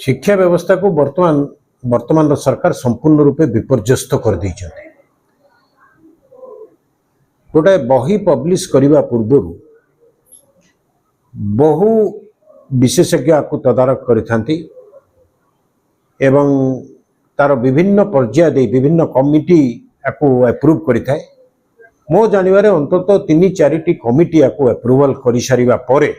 शिक्षा व्यवस्था को वर्तमान सरकार संपूर्ण रूपे विपर्यस्त कर दी गोटे बही पब्लिश करने पूर्व बहु विशेषज्ञ को तदारख करिथांती एवं तार विभिन्न पर्याय दे विभिन्न कमिटी को एप्रूव करिथाय। मो जानिबारे अंततः 3-4टी कमिटी को एप्रूवल कर सारिबा परे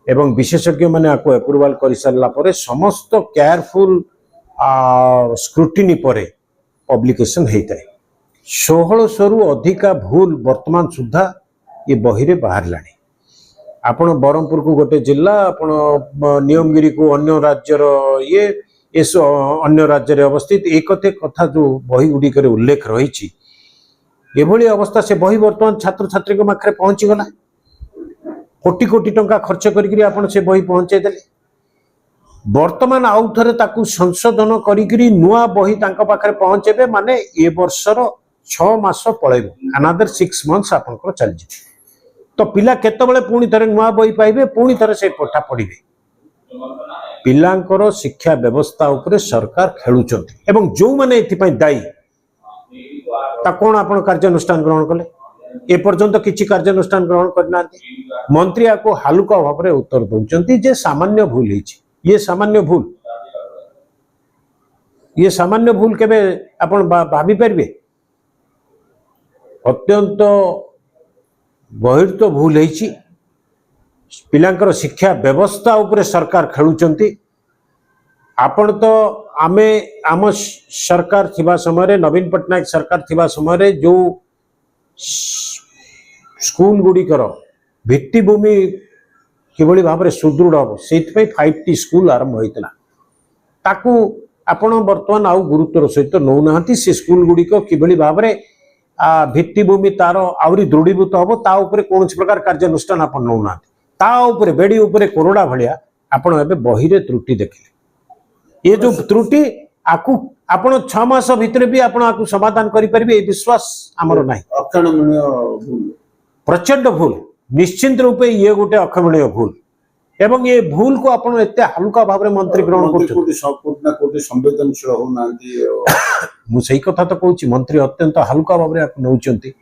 एवं विशेषज्ञ माने आपको एप्रूवल कर सारा पर समस्त केयरफुल स्क्रूटिनी पर पब्लिकेशन होता है। 1600 रु अधिका भूल वर्तमान सुधा ये बही रे बाहर लानी। आपण बरहमपुर को गोटे जिला आपण नियमगिरी को अन्य राज्यर ये अन्य राज्य अवस्थित एक कथा जो बही गुड़िक उल्लेख रही एभली अवस्था से बही वर्तमान छात्र छात्री पाखे पहुंची गला। कोटी कोटी टंका खर्च करी आपण से बही पहुंचे देले। वर्तमान आउ थरे ताकू संशोधन करी नुआ बही तांका पाखरे पहुंचेबे माने ए वर्षर 6 मास पळेबो अनदर 6 मंथ्स आपनकर चल जे तो पिला केतबेले पुणी थरे नुआ बही पाइबे पुणी थरे से पठा पढिबे। पिलांकर शिक्षा व्यवस्था उपरे सरकार खेलुचंती एवं जो माने एथि पई दायी ता कोन आपण कार्यानुष्ठान ग्रहण कले ए पर्यंत किछि कार्यानुष्ठान ग्रहण करना। मंत्री को हालुका भाव में उत्तर दौरान जे सामान्य भूल है ये सामान्य भूल केबे आपण भाभी पारे अत्यंत बहिर्त भूल है। पिलांकर शिक्षा व्यवस्था उपरे सरकार खेलुचंती। आपण तो आमे आम सरकार थिबा समय नवीन पट्टनायक सरकार थिबा समय जो स्कूल गुड़िकर भित्तिभूमि किभली भाव में सुदृढ़ हम से 5टी स्कूल आरंभ होता ताकू आपण वर्तमान आउ गुरुत्वर सहित नौना से स्कूल गुड़िक किभली भाव में भित्तिभूमि तार आहरी दृढ़ीभूत हम ता उपरे कौन प्रकार कार्यानुष्ठान आप नौना ता उपरे बेड़ी उपरे कोरोना भाया आपण एबे बही रे त्रुटि देखिले। ये जो त्रुटि आकु आपण 6 मास भितर भी आपण आकु समाधान करि परिबे ए विश्वास हमरो नाही। अक्षमणीय भूल प्रचंड भूल निश्चिंत रूपे ये गोटे अक्षमणीय भूल एवं ये भूल को आपण एते हल्का भाव में मंत्री ग्रहण करछथि संपूर्ण कोटी संवेदनशील हो नांती मु सही कथा तो कहूची मंत्री अत्यंत हल्का भाव में नौचंती।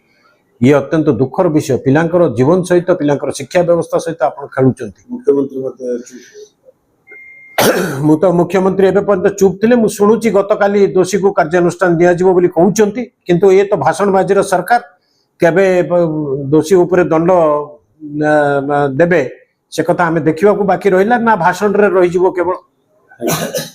ये अत्यंत दुखर विषय पिलांकर जीवन सहित पिलांकर शिक्षा व्यवस्था सहित आपण खेलुचंती। मुख्यमंत्री मते मु तो मुख्यमंत्री एबे पर्यंत चुप थिले मु सुनुची गतकाली दोषी को कार्यानुष्ठान दिया जिवो बोली कहउचंती किंतु ये तो भाषणबाजी रो सरकार केबे दोषी ऊपर दंड देबे से कथा आमे देखिबा को बाकी रहिला ना भाषण रे रहि जिवो केवल।